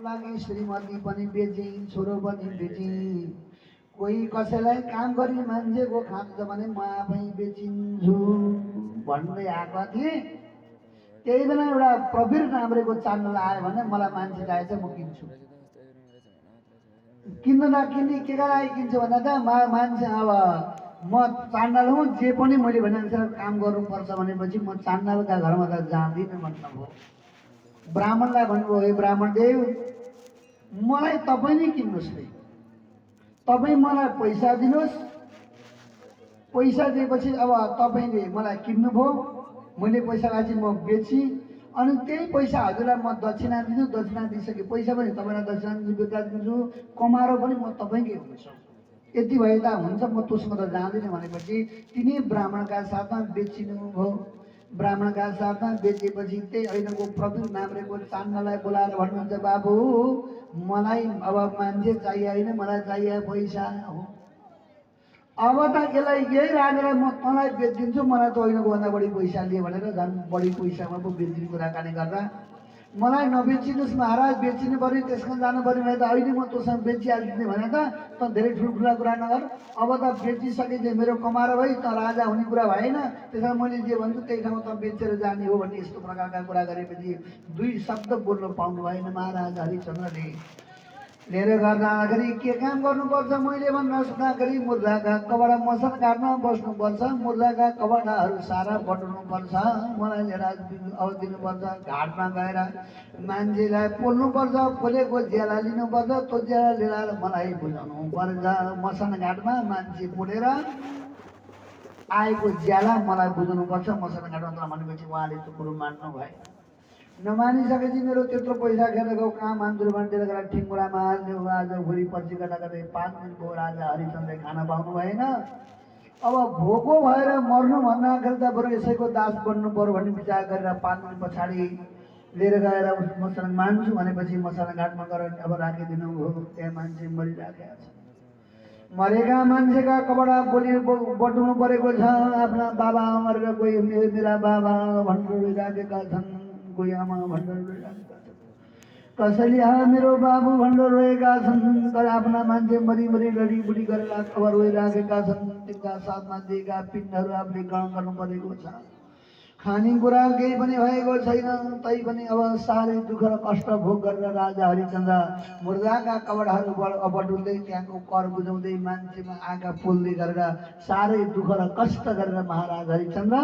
लागि श्रीमती पनि बेचिन्, छोरो पनि बेचिन्। कोही कसैलाई काम गरी मान्छेको खान्छ भने म आफै बेचिन्छु भन्दै आएको थिएँ। त्यही बेला एउटा प्रवीर नाम्रेको च्यानल आयो भने मलाई मान्छे चाहिन्छ, म किन्छु। किन्न नकिन्ने के का लागि किन्छु भन्दा त मान्छे अब म चाण्डाल हुँ, जे पनि मैले भने अनुसार काम गर्नुपर्छ भनेपछि म चाण्डालका घरमा त जाँदिनँ भन्नुभयो। ब्राह्मणलाई भन्नुभयो, हे ब्राह्मणदेव, मलाई तपाईँ नै किन्नुहोस् रे, तपाईँ मलाई पैसा दिनुहोस्। पैसा दिएपछि अब तपाईँले मलाई किन्नुभयो, मैले पैसा राखी म बेची, अनि त्यही पैसा हजुरलाई म दक्षिणा दिन्छु। दक्षिणा दिइसके पैसा पनि तपाईँलाई दक्षिणा दिन्छु, बेग्ला दिन्छु, कमारो पनि म तपाईँकै हुन्छु। यति भए त हुन्छ, म तुसँग त जाँदिनँ भनेपछि तिनी ब्राह्मणका साथमा बेचिनु भयो। ब्राह्मणका साथमा बेचेपछि त्यही अहिलेको प्रवीर नाम्रेको चान्नालाई बोलाएर भन्नुहुन्छ, बाबु मलाई अब मान्छे चाहिएन, मलाई चाहिए पैसा हो। अब त यसलाई यही राखेर म तँलाई बेचिदिन्छु, मलाई त अहिलेको भन्दा बढी पैसा लिए भनेर झन् बढी पैसामा पो बेच्ने कुराकानी गर्दा मलाई नबेचिनुहोस् महाराज, बेचिनु पर्यो, त्यसमा जानु पर्यो भने त अहिले म तँसँग बेचिहाल्दिने भने त धेरै ठुल्ठुला कुरा नगर। अब त बेचिसकेपछि मेरो कमाएर भई त राजा हुने कुरा भएन, त्यसमा मैले जे भन्छु त्यही ठाउँमा त बेचेर जाने हो भन्ने यस्तो प्रकारका कुरा गरेपछि दुई शब्द बोल्न पाउनु भएन महाराज हरिश्चन्द्रले। लिएर घर जाँदाखेरि के काम गर्नुपर्छ मैले भन्न सुन्दाखेरि मुर्दाका कपडा मसन काट्न बस्नुपर्छ, मुर्दाका कपडाहरू सारा बटुल्नुपर्छ, मलाई लिएर अब दिनुपर्छ। घाटमा गएर मान्छेलाई पोल्नुपर्छ, पोलेको ज्याला लिनुपर्छ, त्यो ज्याला लिएर मलाई बुझाउनु पर्छ। मसन घाटमा मान्छे पोलेर आएको ज्याला मलाई बुझाउनुपर्छ मसन घाटमा भनेपछि उहाँले त्यो कुरो मान्नु भयो। नमानिसकेपछि मेरो त्यत्रो पैसा खेलेको काम मान्छे बाँडेर गएर ठिङ्गुरामा हाल्ने हो। आज भोलि पछि गर्दाखेरि 5 दिन भयो राजा हरिश्चन्द्रले खाना पाउनु भएन। अब भोको भएर मर्नु भन्दाखेरि त बरु यसैको दास बन्नु पर्यो भन्ने विचार गरेर 5 दिन पछाडि लिएर गएर मसान मान्छु भनेपछि मसान घाटमा गएर अब राखिदिनु हो। त्यहाँ मान्छे मरिराखेका छ। मरेका मान्छेका कपडा बटुल्नु परेको छ। आफ्ना बाबा मरेर कोही मेरा बाबा भनेर राखेका छन्, कोही आमा भनेर रोइरहेका छन्, कसैले मेरो बाबु भनेर रोएका छन्, तर आफ्ना मान्छे मरि लडीबुडी गरेर खबर रोइराखेका छन्। तिनका साथमा दिएका पिण्डहरू आफूले ग्रहण गर्नु परेको छ। खानेकुरा केही पनि भएको छैन, तै पनि अब साह्रै दुःख र कष्ट भोग गरेर राजा हरिश्चन्द्र मुर्दाका कपडाहरू बटुल्दै त्यहाँको कर बुझाउँदै मान्छेमा आँखा पोल्दै गरेर साह्रै दुःख र कष्ट गरेर महाराज हरिश्चन्द्र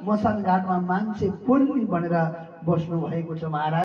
मसान घाटमा मान्छे पोल्ने भनेर बस्नु भएको छ महाराज।